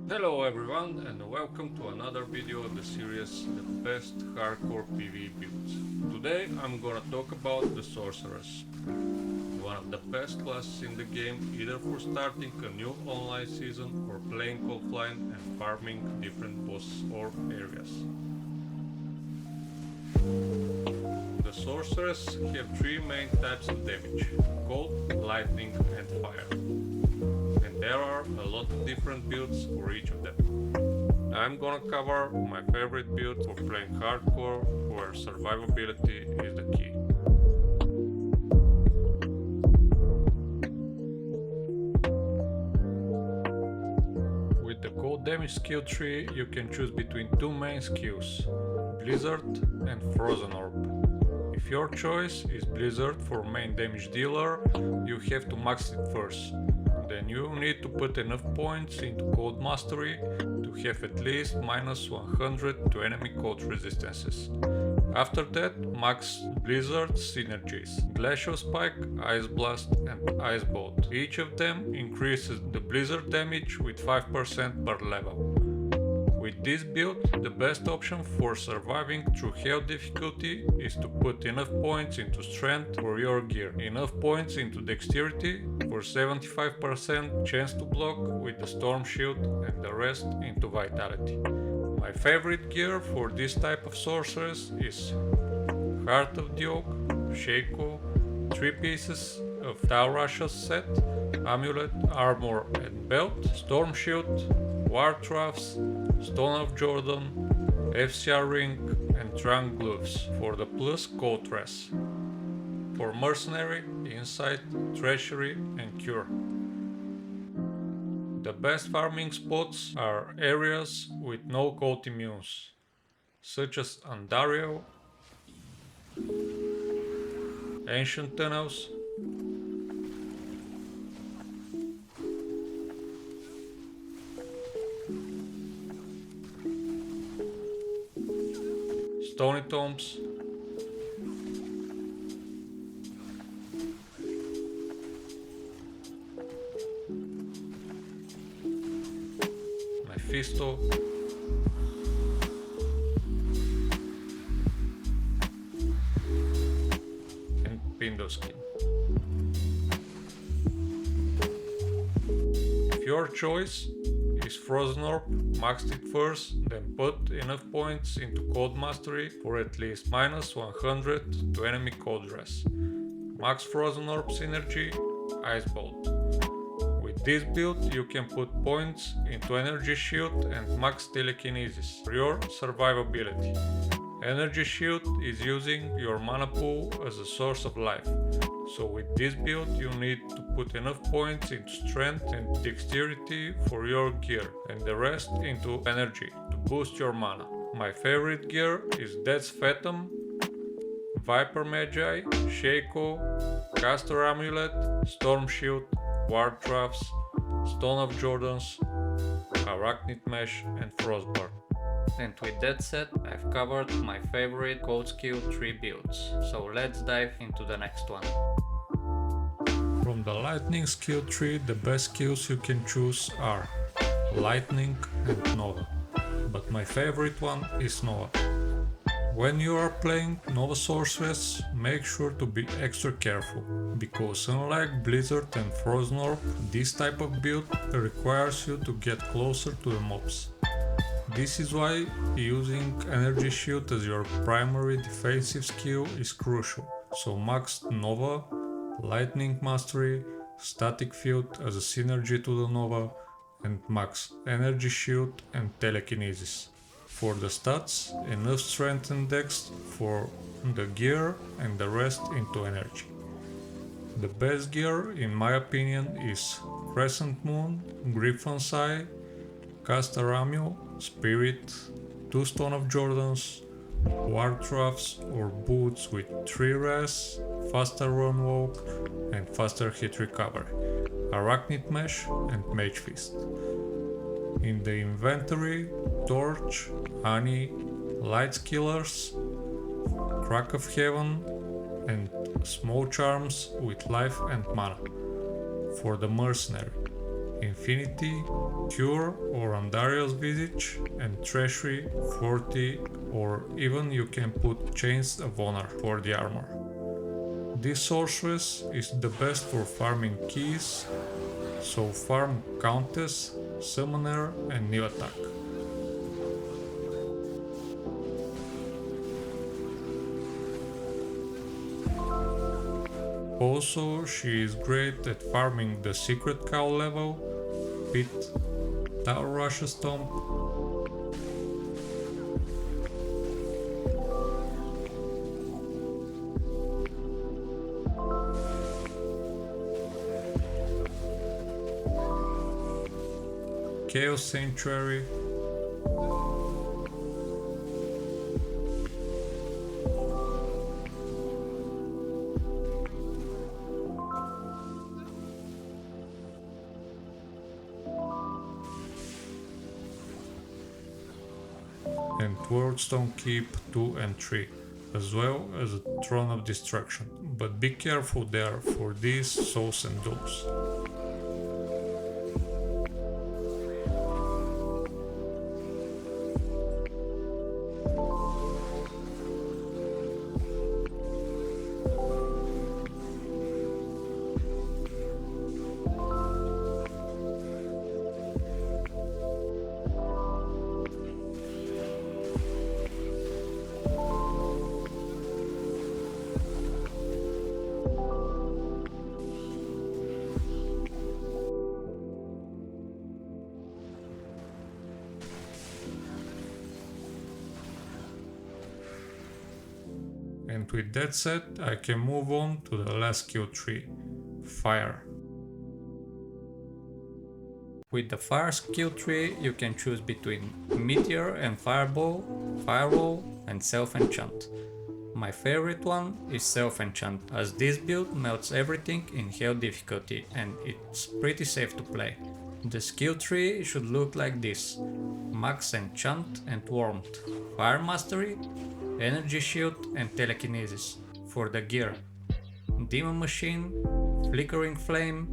Hello everyone and welcome to another video of the series The Best Hardcore PvE Builds. Today I'm gonna talk about the Sorceress, one of the best classes in the game either for starting a new online season or playing offline and farming different bosses or areas. The Sorceress have three main types of damage: cold, lightning and fire. And there are a lot of different builds for each of them. I'm gonna cover my favorite build for playing hardcore, where survivability is the key. With the cold damage skill tree, you can choose between two main skills, Blizzard and Frozen Orb. If your choice is Blizzard for main damage dealer, you have to max it first. Then you need to put enough points into Cold Mastery to have at least minus 100 to enemy cold resistances. After that, max Blizzard synergies: Glacial Spike, Ice Blast and Ice Bolt. Each of them increases the Blizzard damage with 5% per level. With this build, the best option for surviving through hell difficulty is to put enough points into strength for your gear, enough points into dexterity for 75% chance to block with the storm shield, and the rest into vitality. My favorite gear for this type of sorceress is Heart of the Oak, Shaco, 3 pieces of Taurash's set, Amulet, Armor and Belt, Storm Shield, War Troughs, Stone of Jordan, FCR Ring and Trunk Gloves for the plus Cold Dress. For Mercenary, Insight, Treachery and Cure. The best farming spots are areas with no cold immunes, such as Andariel, Ancient Tunnels, Stony Tombs, Mephisto, and Pindoskin. If your choice is Frozen Orb, max it first, then put enough points into Cold Mastery for at least minus 100 to enemy Cold Dress. Max Frozen Orb synergy, Ice Bolt. With this build you can put points into Energy Shield and max Telekinesis for your survivability. Energy Shield is using your mana pool as a source of life, so with this build you need to put enough points into strength and dexterity for your gear, and the rest into energy to boost your mana. My favorite gear is Death's Phantom, Viper Magi, Shaco, Caster Amulet, Storm Shield, War Troughs, Stone of Jordans, Arachnid Mesh and Frostburn. And with that said, I've covered my favorite cold skill 3 builds, so let's dive into the next one. From the lightning skill tree, the best skills you can choose are Lightning and Nova, but my favorite one is Nova. When you are playing Nova Sorceress, make sure to be extra careful, because unlike Blizzard and Frozen Orb, this type of build requires you to get closer to the mobs. This is why using Energy Shield as your primary defensive skill is crucial, so max Nova, Lightning Mastery, Static Field as a synergy to the Nova, and max Energy Shield and Telekinesis. For the stats, enough strength and dex for the gear and the rest into energy. The best gear in my opinion is Crescent Moon, Griffin's Eye, Caster Ammo, Spirit, 2 Stone of Jordans, War Troughs or boots with 3 res, faster run walk and faster hit recovery, Arachnid Mesh and Mage Fist. In the inventory, Torch, Honey, Light Killers, Crack of Heaven and small charms with life and mana. For the mercenary, Infinity, Cure or Andariel's Visage, and Treasury 40, or even you can put Chains of Honor for the armor. This Sorceress is the best for farming keys, so farm Countess, Summoner and New Attack. Also, she is great at farming the Secret Cow level, Pit, Tower Rush Stomp, Chaos Sanctuary, and Wordstone Keep 2 and 3, as well as a Throne of Destruction, but be careful there for these souls and dooms. And with that said, I can move on to the last skill tree, Fire. With the Fire skill tree, you can choose between Meteor and Fireball, Firewall and Self-Enchant. My favorite one is Self-Enchant, as this build melts everything in Hell difficulty and it's pretty safe to play. The skill tree should look like this: Max Enchant and Warmth, Fire Mastery, Energy Shield and Telekinesis. For the gear: Demon Machine, Flickering Flame,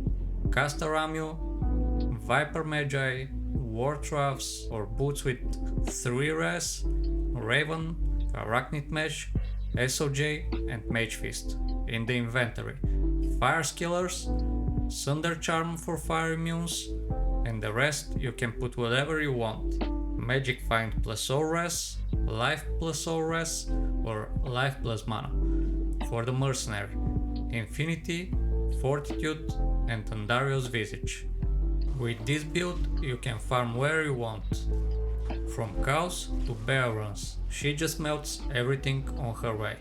Caster Amio, Viper Magi, War Troughs or boots with 3 res, Raven, Arachnid Mesh, SOJ and Mage Fist. In the inventory: Fire Skillers, Thunder Charm for fire immunes, and the rest you can put whatever you want. Magic Find plus all res, Life plus all res, or Life plus mana. For the Mercenary: Infinity, Fortitude and Andariel's Visage. With this build you can farm where you want, from cows to bear runs. She just melts everything on her way.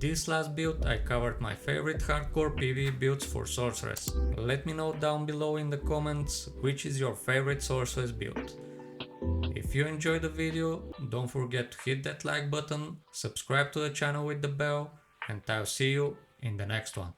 this last build I covered my favorite hardcore PvE builds for Sorceress. Let me know down below in the comments which is your favorite Sorceress build. If you enjoyed the video, don't forget to hit that like button, subscribe to the channel with the bell, and I'll see you in the next one.